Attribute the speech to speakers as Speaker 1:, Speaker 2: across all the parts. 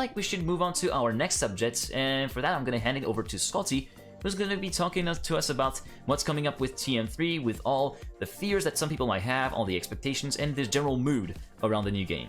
Speaker 1: like we should move on to our next subject, and for that I'm going to hand it over to Scottie, who's going to be talking to us about what's coming up with TM3, with all the fears that some people might have, all the expectations, and the general mood around the new game.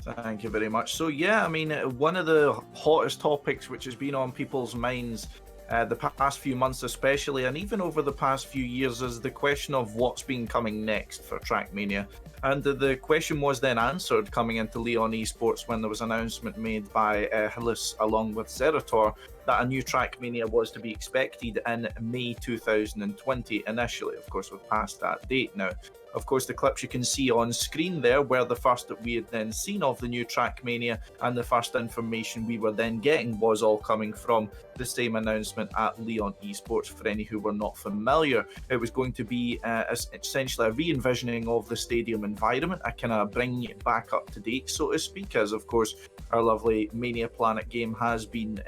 Speaker 2: Thank you very much. So yeah, I mean, one of the hottest topics which has been on people's minds the past few months especially, and even over the past few years, is the question of what's been coming next for Trackmania. And the question was then answered coming into Leon Esports when there was an announcement made by Hylas along with Zerator that a new Trackmania was to be expected in May 2020 initially. Of course, we've passed that date now. Of course, the clips you can see on screen there were the first that we had then seen of the new Trackmania, and the first information we were then getting was all coming from the same announcement at Leon Esports. For any who were not familiar, it was going to be essentially a re-envisioning of the stadium environment, a kind of bringing it back up to date, so to speak, as of course our lovely Mania Planet game has been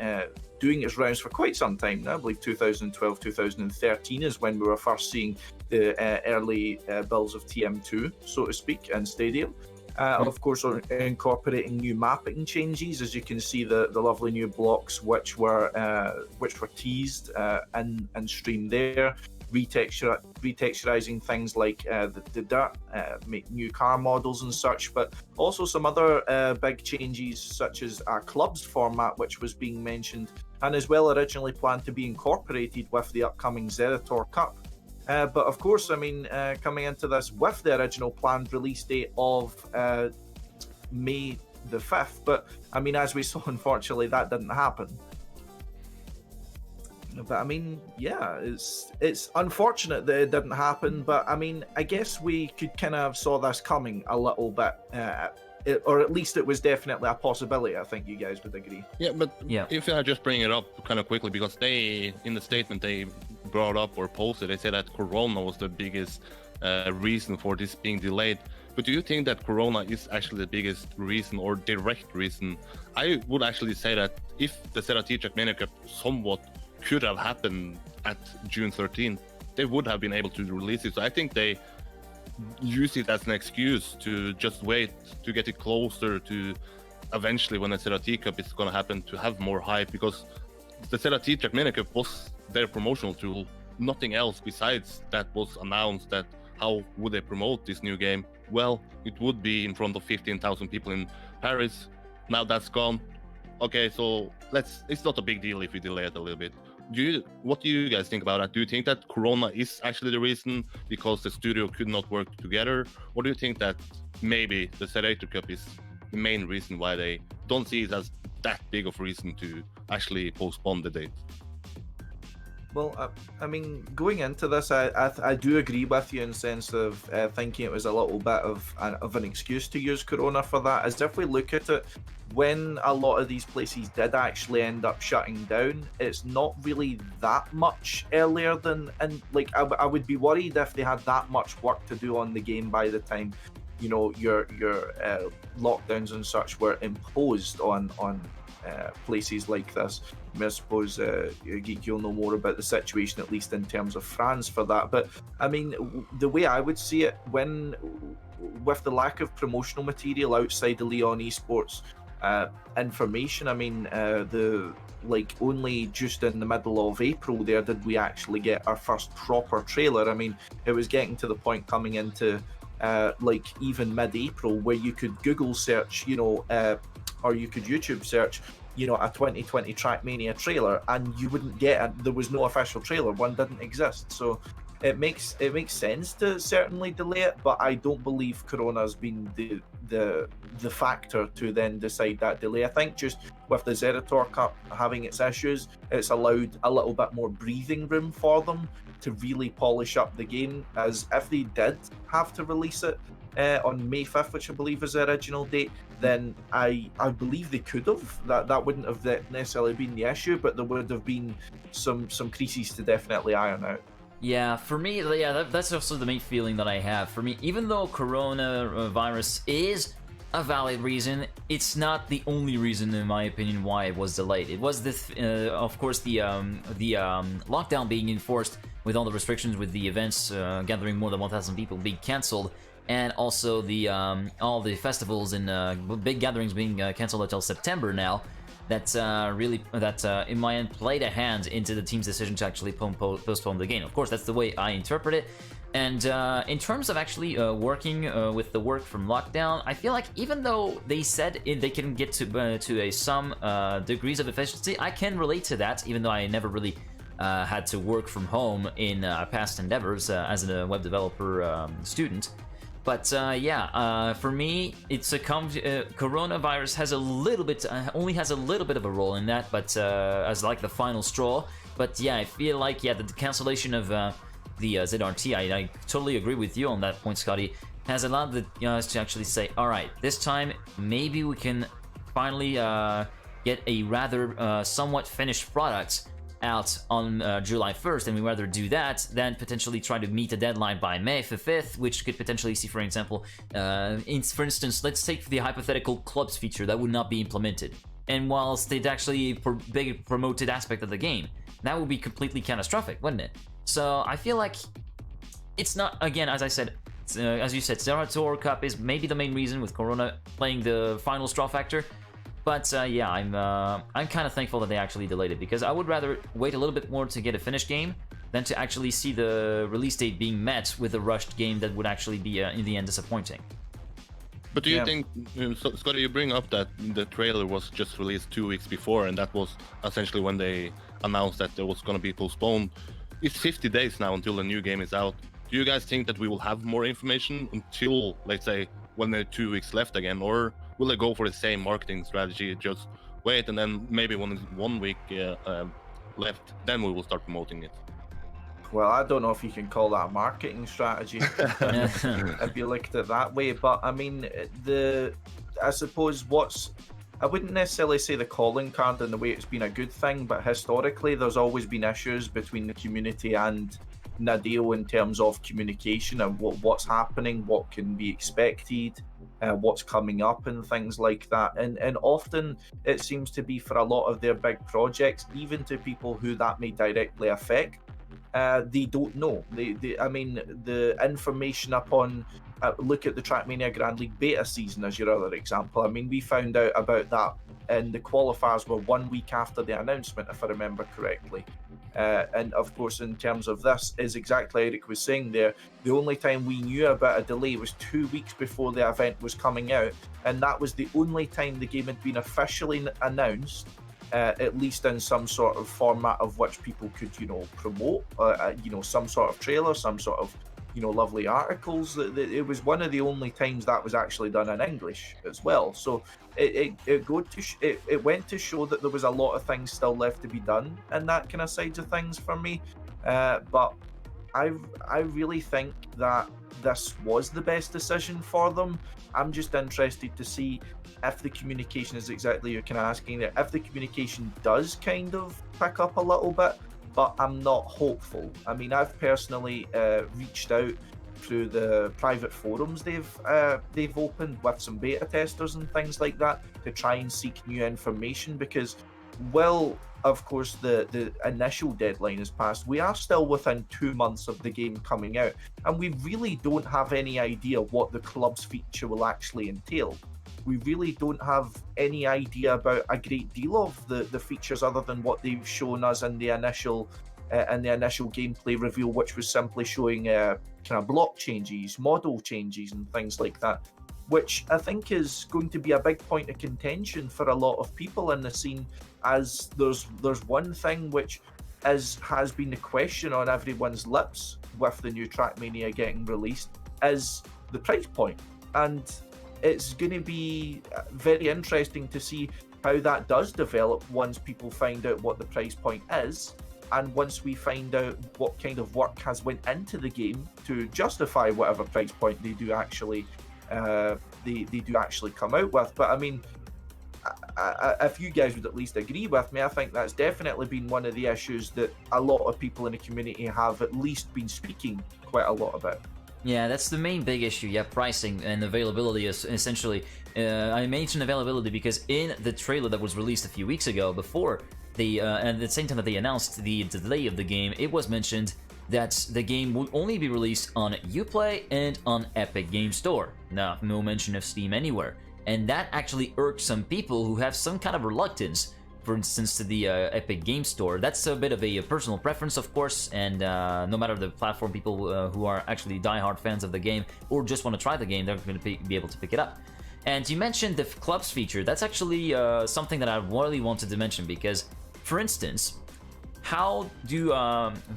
Speaker 2: doing its rounds for quite some time now. I believe 2012, 2013 is when we were first seeing the early builds of TM2, so to speak, in Stadium. Of course, incorporating new mapping changes, as you can see the lovely new blocks which were teased and streamed there. Retexturizing things like the dirt, make new car models and such, but also some other big changes such as a clubs format which was being mentioned and as well originally planned to be incorporated with the upcoming Zerator Cup. But of course, I mean, coming into this with the original planned release date of May the 5th, but I mean, as we saw, unfortunately, that didn't happen. But I mean, yeah, it's unfortunate that it didn't happen, but I mean, I guess we could kind of saw this coming a little bit, or at least it was definitely a possibility. I think you guys would agree.
Speaker 3: Yeah, but if I just bring it up kind of quickly, because they, in the statement they brought up or posted, they said that Corona was the biggest reason for this being delayed. But do you think that Corona is actually the biggest reason or direct reason? I would actually say that if the Serati Trackmania Cup somewhat could have happened at June 13th, they would have been able to release it. So I think they use it as an excuse to just wait to get it closer to eventually when the Serati Cup is going to happen, to have more hype, because the Serati Trackmania Cup was their promotional tool. Nothing else besides that was announced. That how would they promote this new game? Well, it would be in front of 15,000 people in Paris. Now that's gone. Okay, so it's not a big deal if we delay it a little bit. What do you guys think about that? Do you think that Corona is actually the reason because the studio could not work together? Or do you think that maybe the Serati Cup is the main reason why they don't see it as that big of a reason to actually postpone the date?
Speaker 2: Well, I mean, going into this, I do agree with you in the sense of thinking it was a little bit of an excuse to use Corona for that. As if we look at it, when a lot of these places did actually end up shutting down, it's not really that much earlier than, and like I would be worried if they had that much work to do on the game by the time, you know, your lockdowns and such were imposed on places like this. I mean, I suppose Geek, you'll know more about the situation, at least in terms of France, for that. But I mean, the way I would see it, with the lack of promotional material outside the Leon Esports information, I mean, only just in the middle of April there did we actually get our first proper trailer. I mean, it was getting to the point coming into even mid-April where you could Google search, or you could YouTube search, a 2020 Trackmania trailer, and you wouldn't get it. There was no official trailer. One didn't exist. So it makes sense to certainly delay it, but I don't believe Corona's been the factor to then decide that delay. I think just with the Zerator Cup having its issues, it's allowed a little bit more breathing room for them to really polish up the game, as if they did have to release it on May 5th, which I believe is the original date, then I believe they could have. That wouldn't have necessarily been the issue, but there would have been some creases to definitely iron out.
Speaker 1: Yeah, for me, that's also the main feeling that I have. For me, even though coronavirus is a valid reason, it's not the only reason, in my opinion, why it was delayed. It was of course, the lockdown being enforced with all the restrictions, with the events gathering more than 1,000 people being cancelled. and also the all the festivals and big gatherings being cancelled until September now. That's in my end played a hand into the team's decision to actually postpone the game. Of course, that's the way I interpret it. And in terms of actually working with the work from lockdown, I feel like even though they said they can get to some degrees of efficiency, I can relate to that, even though I never really had to work from home in past endeavors as a web developer student. But yeah, for me, it's coronavirus has a little bit, only has a little bit of a role in that, but as like the final straw. But yeah, I feel like the cancellation of the ZRT, I totally agree with you on that point, Scotty, has allowed us to actually say, all right, this time maybe we can finally get a rather somewhat finished product out on July 1st, and we rather do that than potentially try to meet a deadline by May 5th, which could potentially see, for example, for instance, let's take the hypothetical clubs feature that would not be implemented. And whilst it's actually a big promoted aspect of the game, that would be completely catastrophic, wouldn't it? So I feel like it's not, again, as I said, as you said, Zerator Cup is maybe the main reason with Corona playing the final straw factor. But yeah, I'm kind of thankful that they actually delayed it, because I would rather wait a little bit more to get a finished game than to actually see the release date being met with a rushed game that would actually be in the end disappointing.
Speaker 3: But do you think, Scotty, you bring up that the trailer was just released 2 weeks before, and that was essentially when they announced that it was going to be postponed. It's 50 days now until the new game is out. Do you guys think that we will have more information until, let's say, when there are 2 weeks left again, or will they go for the same marketing strategy, just wait, and then maybe when it's 1 week left, then we will start promoting it?
Speaker 2: Well, I don't know if you can call that a marketing strategy if you look at it that way, but I mean, I suppose I wouldn't necessarily say the calling card in the way it's been a good thing, but historically there's always been issues between the community and Nadeo in terms of communication and what's happening, what can be expected, what's coming up and things like that. And often it seems to be for a lot of their big projects, even to people who that may directly affect, they don't know. I mean, the information upon look at the Trackmania Grand League beta season as your other example. I mean, we found out about that, and the qualifiers were 1 week after the announcement, if I remember correctly. And of course, in terms of this, is exactly Eirik was saying there, the only time we knew about a delay was 2 weeks before the event was coming out, and that was the only time the game had been officially announced, at least in some sort of format of which people could, promote, some sort of trailer, some sort of, lovely articles. It was one of the only times that was actually done in English as well. So it went to show that there was a lot of things still left to be done in that kind of sides of things for me. But I really think that this was the best decision for them. I'm just interested to see if the communication is exactly you're kind of asking there, if the communication does kind of pick up a little bit, but I'm not hopeful. I mean, I've personally reached out through the private forums they've opened with some beta testers and things like that to try and seek new information, because of course the initial deadline has passed, we are still within 2 months of the game coming out, and we really don't have any idea what the club's feature will actually entail. We really don't have any idea about a great deal of the features other than what they've shown us in the initial gameplay reveal, which was simply showing kind of block changes, model changes and things like that, which I think is going to be a big point of contention for a lot of people in the scene, as there's one thing which has been the question on everyone's lips with the new Trackmania getting released, is the price point. And it's going to be very interesting to see how that does develop once people find out what the price point is, and once we find out what kind of work has went into the game to justify whatever price point they do actually come out with. But I mean, if you guys would at least agree with me, I think that's definitely been one of the issues that a lot of people in the community have at least been speaking quite a lot about.
Speaker 1: Yeah, that's the main big issue. Yeah, pricing and availability is essentially. I mentioned availability because in the trailer that was released a few weeks ago, before and at the same time that they announced the delay of the game, it was mentioned that the game will only be released on Uplay and on Epic Game Store. Now, no mention of Steam anywhere. And that actually irked some people who have some kind of reluctance, for instance, to the Epic Game Store. That's a bit of a personal preference, of course, and no matter the platform, people who are actually diehard fans of the game or just want to try the game, they're going to be able to pick it up. And you mentioned the clubs feature. That's actually something that I really wanted to mention because, for instance, how do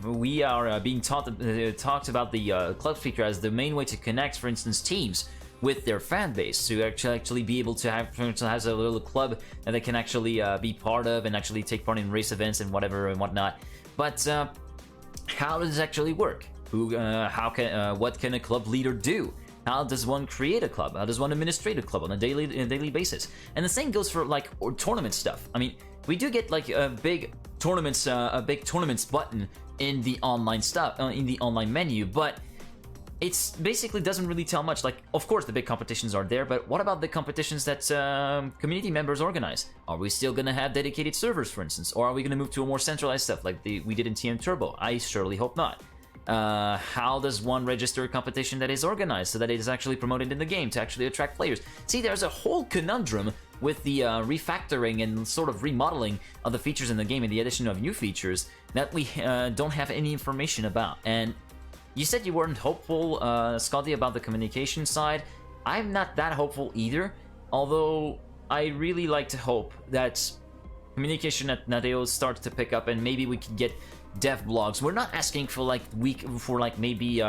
Speaker 1: we are being talked about the clubs feature as the main way to connect, for instance, teams with their fan base, to actually be able to have a little club that they can actually be part of and actually take part in race events and whatever and whatnot. But how does it actually work? What can a club leader do? How does one create a club? How does one administrate a club on a daily basis? And the same goes for like tournament stuff. I mean, we do get like a big tournaments button in the online stuff, in the online menu, but it's basically doesn't really tell much. Like, of course, the big competitions are there, but what about the competitions that community members organize? Are we still gonna have dedicated servers, for instance, or are we gonna move to a more centralized stuff like we did in TM Turbo? I surely hope not. How does one register a competition that is organized so that it is actually promoted in the game to actually attract players? See, there's a whole conundrum with the refactoring and sort of remodeling of the features in the game and the addition of new features that we don't have any information about. And you said you weren't hopeful, Scottie, about the communication side. I'm not that hopeful either, although I really like to hope that communication at Nadeo starts to pick up and maybe we can get dev blogs. We're not asking for like maybe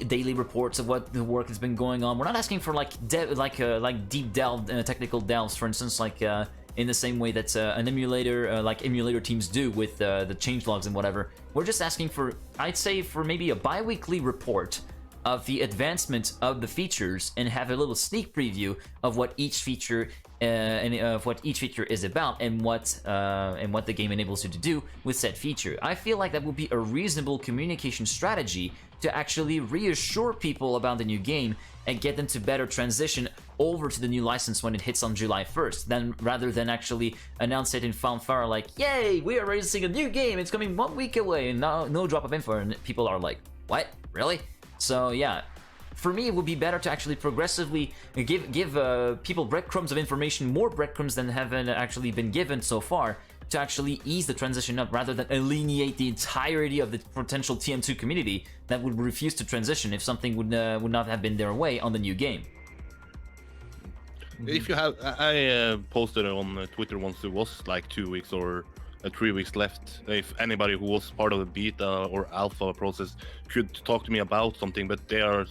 Speaker 1: daily reports of what the work has been going on. We're not asking for like deep delve, technical delves, for instance, like in the same way that an emulator, like emulator teams do with the changelogs and whatever. We're just asking for, I'd say, for maybe a bi-weekly report of the advancement of the features and have a little sneak preview of what each feature is about and what the game enables you to do with said feature. I feel like that would be a reasonable communication strategy to actually reassure people about the new game and get them to better transition over to the new license when it hits on July 1st, then rather than actually announce it in fanfare like, yay, we are releasing a new game, it's coming 1 week away, and no drop of info, and people are like, what, really? So yeah, for me it would be better to actually progressively give people breadcrumbs of information, more breadcrumbs than have actually been given so far, to actually ease the transition up rather than alienate the entirety of the potential TM2 community that would refuse to transition if something would not have been their way on the new game.
Speaker 3: If you have, I posted on Twitter once there was like 2 weeks or 3 weeks left. If anybody who was part of the beta or alpha process could talk to me about something, but they are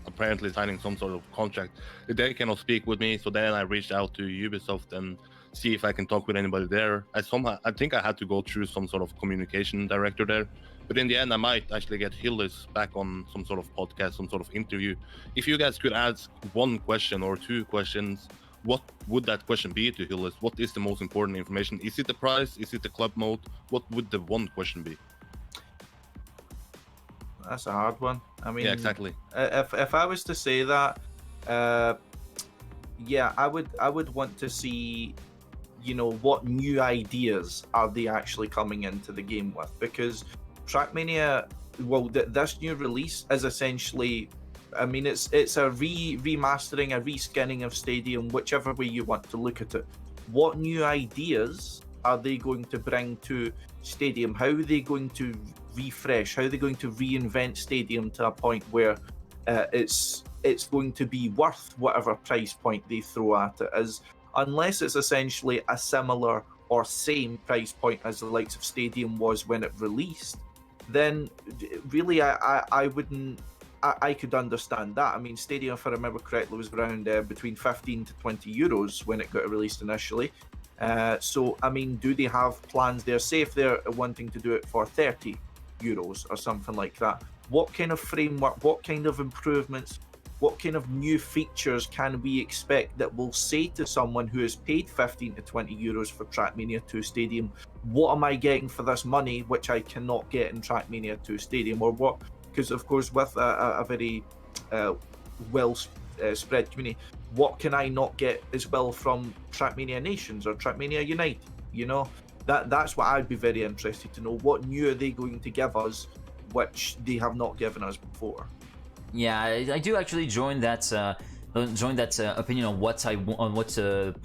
Speaker 3: apparently signing some sort of contract, they cannot speak with me. So then I reached out to Ubisoft and see if I can talk with anybody there. I think I had to go through some sort of communication director there, but in the end I might actually get Hylas back on some sort of podcast, some sort of interview. If you guys could ask one question or two questions, what would that question be to Hylas? What is the most important information? Is it the price? Is it the club mode? What would the one question be?
Speaker 2: That's a hard one. I mean,
Speaker 3: yeah, exactly.
Speaker 2: If I was to say that, yeah, I would want to see, you know, what new ideas are they actually coming into the game with? Because Trackmania, well, this new release is essentially, I mean, it's a remastering, a reskinning of Stadium, whichever way you want to look at it. What new ideas are they going to bring to Stadium? How are they going to refresh? How are they going to reinvent Stadium to a point where it's going to be worth whatever price point they throw at it? As unless it's essentially a similar or same price point as the likes of Stadium was when it released, then really I wouldn't. I could understand that. I mean, Stadium, if I remember correctly, was around between 15 to 20 euros when it got released initially. So, I mean, do they have plans there? Say if they're wanting to do it for 30 euros or something like that. What kind of framework, what kind of improvements, what kind of new features can we expect that will say to someone who has paid 15 to 20 euros for Trackmania 2 Stadium, what am I getting for this money which I cannot get in Trackmania 2 Stadium? Or what? Because of course, with a very well spread community, what can I not get as well from Trackmania Nations or Trackmania Unite? You know, that's what I'd be very interested to know. What new are they going to give us which they have not given us before.
Speaker 1: Yeah, I do actually join that opinion on what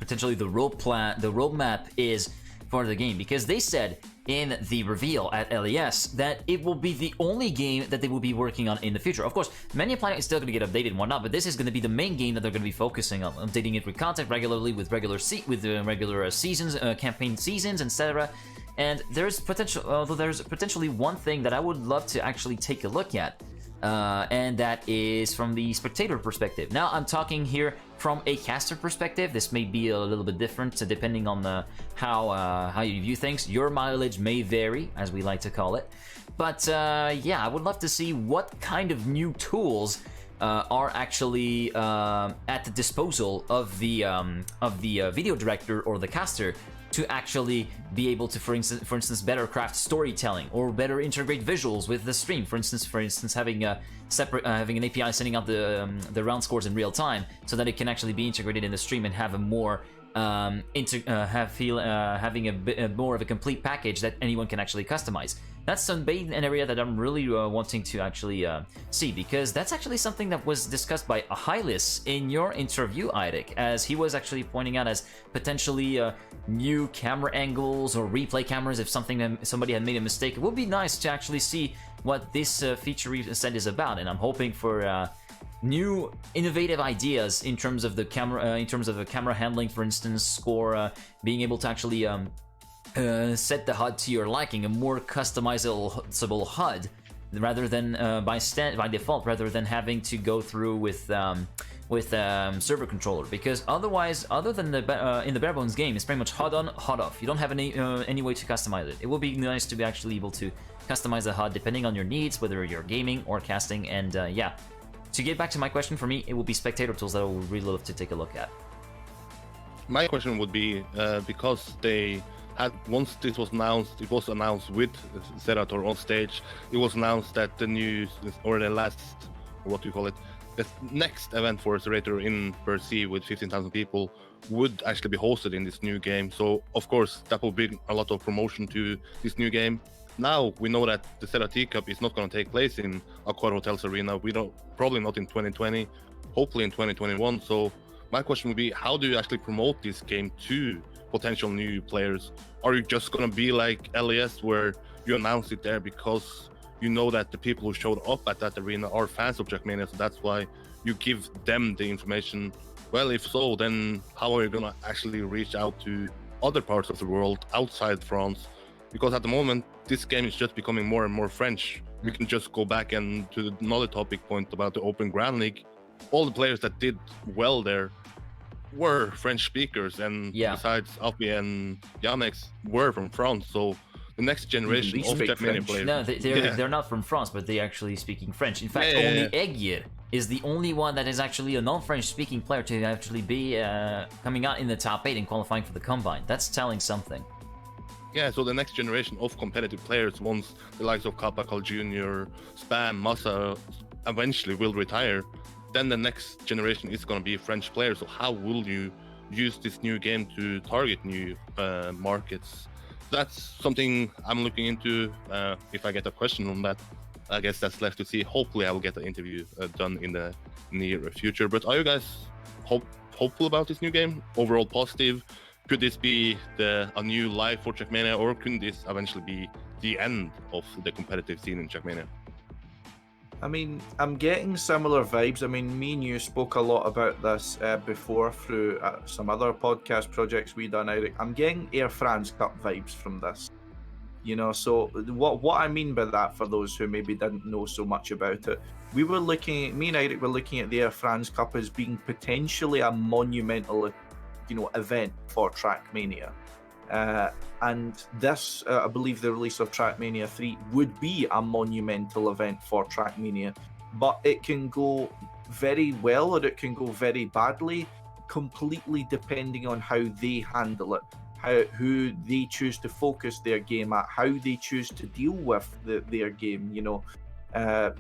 Speaker 1: potentially the roadmap is for the game, because they said in the reveal at LES that it will be the only game that they will be working on in the future. Of course, Mania Planet is still going to get updated and whatnot, but this is going to be the main game that they're going to be focusing on, updating it with content regularly, with regular seasons, campaign seasons, etc. And there's potentially one thing that I would love to actually take a look at. And that is from the spectator perspective. Now, I'm talking here from a caster perspective. This may be a little bit different depending on how you view things. Your mileage may vary, as we like to call it. But yeah, I would love to see what kind of new tools are actually at the disposal of the video director or the caster to actually be able to, for instance, better craft storytelling or better integrate visuals with the stream. For instance, having a having an API sending out the round scores in real time, so that it can actually be integrated in the stream and have a more having a bit more of a complete package that anyone can actually customize. That's an area that I'm really wanting to actually see, because that's actually something that was discussed by Hylas in your interview, Eirik, as he was actually pointing out as potentially new camera angles or replay cameras if somebody had made a mistake. It would be nice to actually see what this feature set is about, and I'm hoping for new innovative ideas in terms of the camera handling, for instance, or being able to actually set the HUD to your liking, a more customizable HUD rather than by default, rather than having to go through with server controller. Because otherwise, other than in the bare bones game, it's pretty much HUD on, HUD off. You don't have any way to customize it. It would be nice to be actually able to customize the HUD depending on your needs, whether you're gaming or casting. And yeah, to get back to my question, for me, it will be spectator tools that I would really love to take a look at.
Speaker 3: My question would be, because they had, once this was announced, it was announced with Zerator on stage, it was announced that the news, or the last, what do you call it, the next event for Zerator in per se with 15,000 people would actually be hosted in this new game. So, of course, that will bring a lot of promotion to this new game. Now we know that the Zera Cup is not going to take place in Accor Hotels Arena. We don't, probably not in 2020, hopefully in 2021. So my question would be, how do you actually promote this game to potential new players? Are you just going to be like LES, where you announce it there because you know that the people who showed up at that arena are fans of Trackmania, so that's why you give them the information? Well, if so, then how are you going to actually reach out to other parts of the world outside France? Because at the moment, this game is just becoming more and more French. We can just go back and to another topic point about the Open Grand League. All the players that did well there were French speakers, and besides Alpi and Yannex were from France. So the next generation of Trackmania players.
Speaker 1: No, they're not from France, but they're actually speaking French. In fact, only Egir is the only one that is actually a non-French speaking player to actually be coming out in the top 8 and qualifying for the Combine. That's telling something.
Speaker 3: Yeah, so the next generation of competitive players, once the likes of Kappa, Carl Jr., Spam, Massa eventually will retire, then the next generation is going to be French players. So how will you use this new game to target new markets? That's something I'm looking into. If I get a question on that, I guess that's left to see. Hopefully I will get the interview done in the near future. But are you guys hopeful about this new game? Overall positive? Could this be a new life for Trackmania, or could this eventually be the end of the competitive scene in Trackmania?
Speaker 2: I mean, I'm getting similar vibes. I mean, me and you spoke a lot about this before through some other podcast projects we done, Eirik. I'm getting Air France Cup vibes from this. You know, so what I mean by that, for those who maybe didn't know so much about it, me and Eirik were looking at the Air France Cup as being potentially a monumental, event for Trackmania. And this, I believe the release of Trackmania 3 would be a monumental event for Trackmania, but it can go very well or it can go very badly, completely depending on how they handle it, who they choose to focus their game at, how they choose to deal with their game,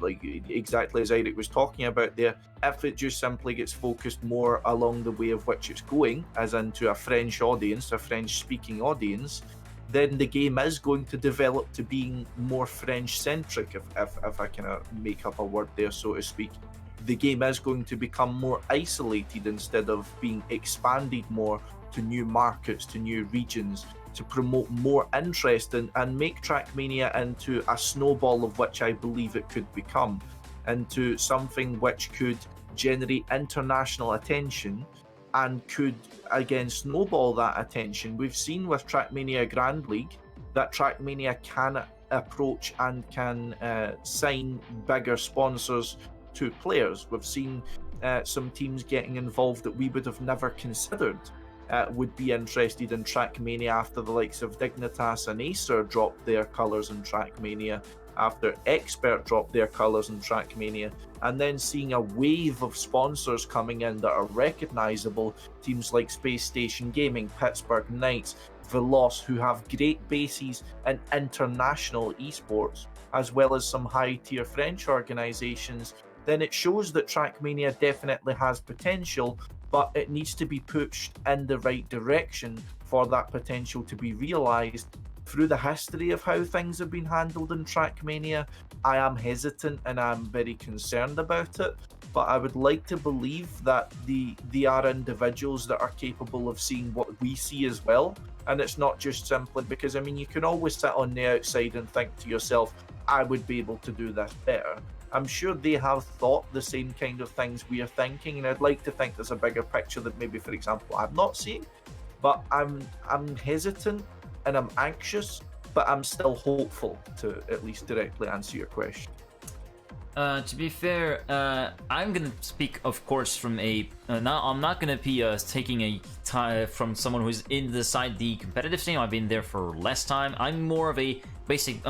Speaker 2: like exactly as Eirik was talking about there. If it just simply gets focused more along the way of which it's going, as into a French audience, a French speaking audience, then the game is going to develop to being more French-centric, if I kind of make up a word there, so to speak. The game is going to become more isolated instead of being expanded more to new markets, to new regions, to promote more interest and make Trackmania into a snowball of which I believe it could become, into something which could generate international attention and could again snowball that attention. We've seen with Trackmania Grand League that Trackmania can approach and can sign bigger sponsors to players. We've seen some teams getting involved that we would have never considered would be interested in Trackmania after the likes of Dignitas and Acer dropped their colours in Trackmania, after Expert dropped their colours in Trackmania, and then seeing a wave of sponsors coming in that are recognisable, teams like Space Station Gaming, Pittsburgh Knights, Veloz, who have great bases in international esports, as well as some high-tier French organisations, then it shows that Trackmania definitely has potential, but it needs to be pushed in the right direction for that potential to be realised. Through the history of how things have been handled in Trackmania, I am hesitant and I'm very concerned about it, but I would like to believe that they are individuals that are capable of seeing what we see as well, and it's not just simply because, I mean, you can always sit on the outside and think to yourself, I would be able to do this better. I'm sure they have thought the same kind of things we are thinking, and I'd like to think there's a bigger picture that maybe, for example, I'm not seeing, but I'm hesitant and I'm anxious, but I'm still hopeful, to at least directly answer your question.
Speaker 1: To be fair, I'm gonna speak, of course, from a. I'm not gonna be taking a from someone who's inside the competitive scene. I've been there for less time. I'm more of a basic.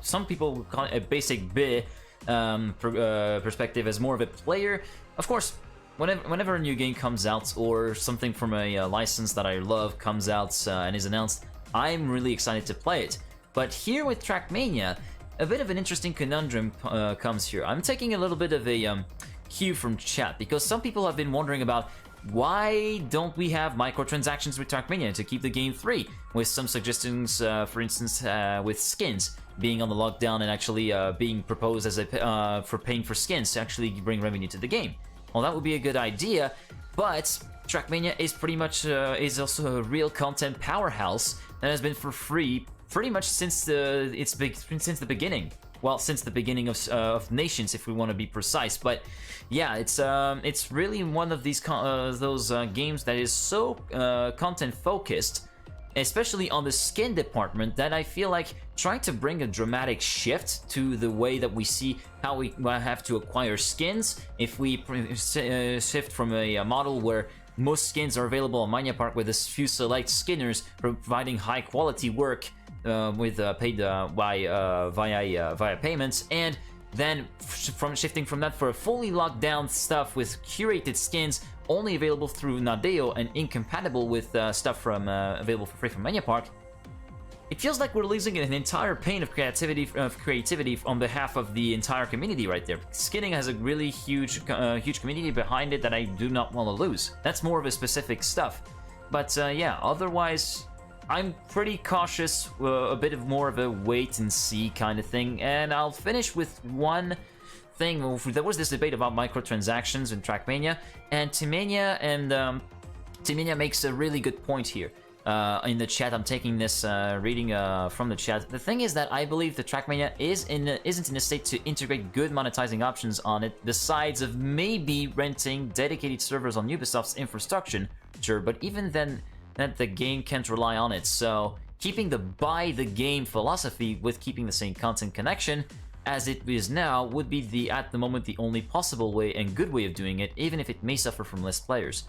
Speaker 1: Some people call it a basic B perspective, as more of a player. Of course, whenever a new game comes out or something from a license that I love comes out and is announced, I'm really excited to play it. But here with Trackmania, a bit of an interesting conundrum comes here. I'm taking a little bit of a cue from chat, because some people have been wondering about why don't we have microtransactions with Trackmania to keep the game free, with some suggestions, for instance, with skins being on the lockdown and actually being proposed as a for paying for skins to actually bring revenue to the game. Well, that would be a good idea, but Trackmania is pretty much is also a real content powerhouse that has been for free pretty much since the beginning. Well, since the beginning of Nations, if we want to be precise. But yeah, it's really one of these those games that is so content focused, especially on the skin department, that I feel like trying to bring a dramatic shift to the way that we see how we have to acquire skins. If we shift from a model where most skins are available on Mania Park with a few select skinners providing high quality work with paid via payments, and then shifting from that for a fully locked down stuff with curated skins only available through Nadeo and incompatible with stuff from available for free from Mania Park, it feels like we're losing an entire pane of creativity on behalf of the entire community right there. Skinning has a really huge community behind it that I do not want to lose. That's more of a specific stuff. But yeah, otherwise, I'm pretty cautious, a bit of more of a wait and see kind of thing. And I'll finish with one thing. There was this debate about microtransactions in Trackmania, and Timania makes a really good point here. In the chat, I'm taking this reading from the chat. The thing is that I believe the Trackmania isn't in a state to integrate good monetizing options on it, besides of maybe renting dedicated servers on Ubisoft's infrastructure. Sure, but even then, that the game can't rely on it. So keeping the buy the game philosophy with keeping the same content connection as it is now would be at the moment the only possible way and good way of doing it, even if it may suffer from less players.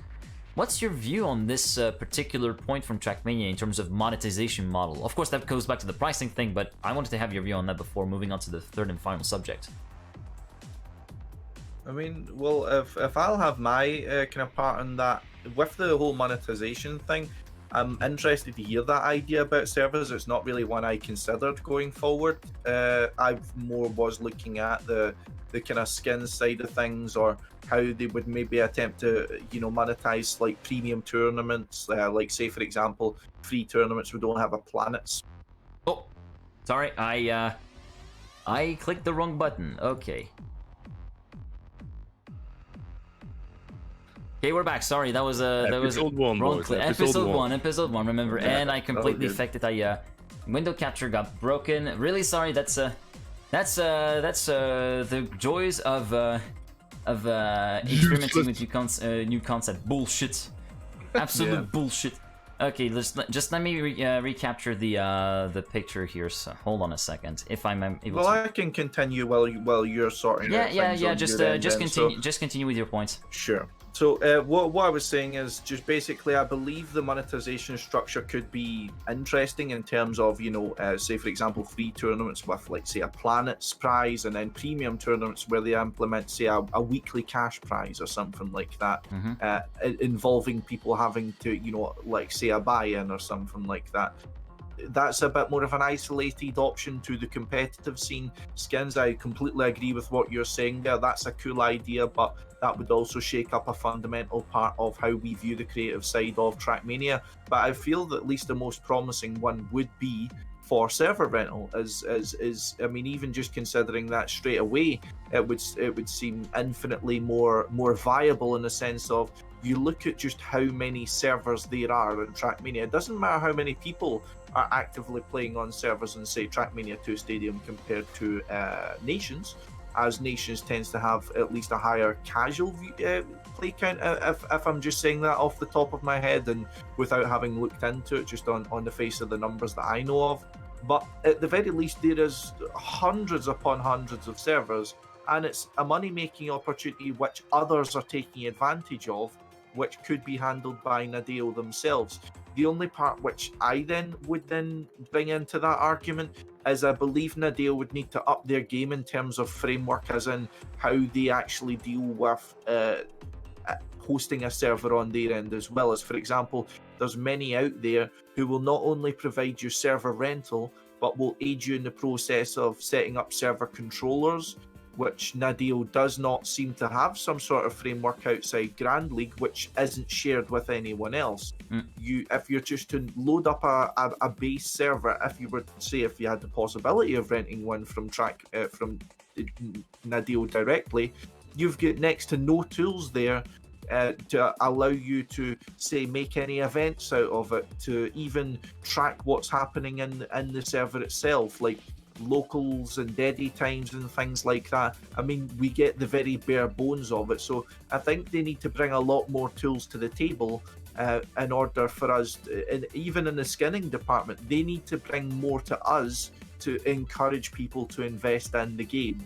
Speaker 1: What's your view on this particular point from Trackmania in terms of monetization model? Of course, that goes back to the pricing thing, but I wanted to have your view on that before moving on to the third and final subject.
Speaker 2: I mean, well, if I'll have my kind of part in that, with the whole monetization thing, I'm interested to hear that idea about servers. It's not really one I considered going forward. I more was looking at the kind of skin side of things, or how they would maybe attempt to, you know, monetize like premium tournaments, like say for example, free tournaments we don't have a planets
Speaker 1: Sorry, I clicked the wrong button. Okay. Okay, we're back. Sorry, that was a
Speaker 3: Episode one,
Speaker 1: wrong
Speaker 3: boys.
Speaker 1: click. Episode one. Remember,
Speaker 2: Yeah,
Speaker 1: and I completely
Speaker 2: good.
Speaker 1: affected. Window capture got broken. Really sorry. That's the joys of experimenting with new concept. Bullshit. Absolute bullshit. Okay, just let me recapture the picture here. So hold on a second. If I'm able
Speaker 2: Well,
Speaker 1: to.
Speaker 2: I can continue while you're sorting out things on
Speaker 1: Just
Speaker 2: your end then,
Speaker 1: continue. Just continue with your points.
Speaker 2: Sure. So what I was saying is just basically I believe the monetization structure could be interesting in terms of, you know, say for example free tournaments with like say a planets prize, and then premium tournaments where they implement say a weekly cash prize or something like that, involving people having to, you know, like say a buy-in or something like that. That's a bit more of an isolated option to the competitive scene. Skins, I completely agree with what you're saying there. That's a cool idea, but that would also shake up a fundamental part of how we view the creative side of Trackmania. But I feel that at least the most promising one would be for server rental. I mean, even just considering that straight away, it would seem infinitely more viable in the sense of you look at just how many servers there are in Trackmania. It doesn't matter how many people are actively playing on servers in, say, Trackmania 2 Stadium compared to Nations, as Nations tends to have at least a higher casual play count, if I'm just saying that off the top of my head and without having looked into it, just on the face of the numbers that I know of. But at the very least, there is hundreds upon hundreds of servers, and it's a money-making opportunity which others are taking advantage of, which could be handled by Nadeo themselves. The only part which I would bring into that argument is I believe Nadeo would need to up their game in terms of framework, as in how they actually deal with hosting a server on their end, as well as, for example, there's many out there who will not only provide you server rental, but will aid you in the process of setting up server controllers, which Nadeo does not seem to have some sort of framework outside Grand League, which isn't shared with anyone else. If you're just to load up a base server, if you had the possibility of renting one from Nadeo directly, you've got next to no tools there to allow you to say make any events out of it, to even track what's happening in the server itself, like locals and deady times and things like that. I mean, we get the very bare bones of it, so I think they need to bring a lot more tools to the table in order for us, and even in the skinning department, they need to bring more to us to encourage people to invest in the game.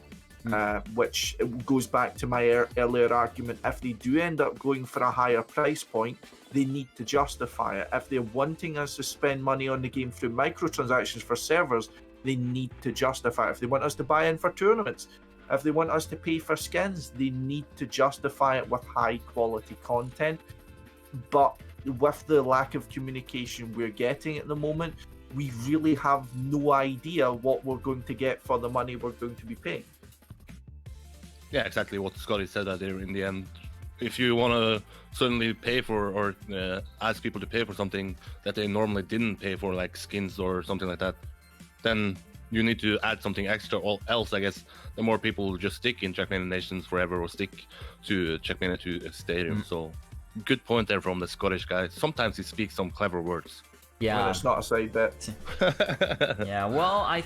Speaker 2: Which goes back to my earlier argument. If they do end up going for a higher price point, they need to justify it. If they're wanting us to spend money on the game through microtransactions for servers, they need to justify it. If they want us to buy in for tournaments, if they want us to pay for skins, they need to justify it with high quality content. But with the lack of communication we're getting at the moment, we really have no idea what we're going to get for the money we're going to be paying.
Speaker 3: Yeah, exactly what Scottie said there in the end. If you want to suddenly pay for or ask people to pay for something that they normally didn't pay for, like skins or something like that, then you need to add something extra, or else I guess the more people will just stick in Trackmania Nations forever or stick to Trackmania 2 Stadium. So good point there from the Scottish guy. Sometimes he speaks some clever words.
Speaker 1: Yeah.
Speaker 2: When it's not a side bet.
Speaker 1: Yeah, well, I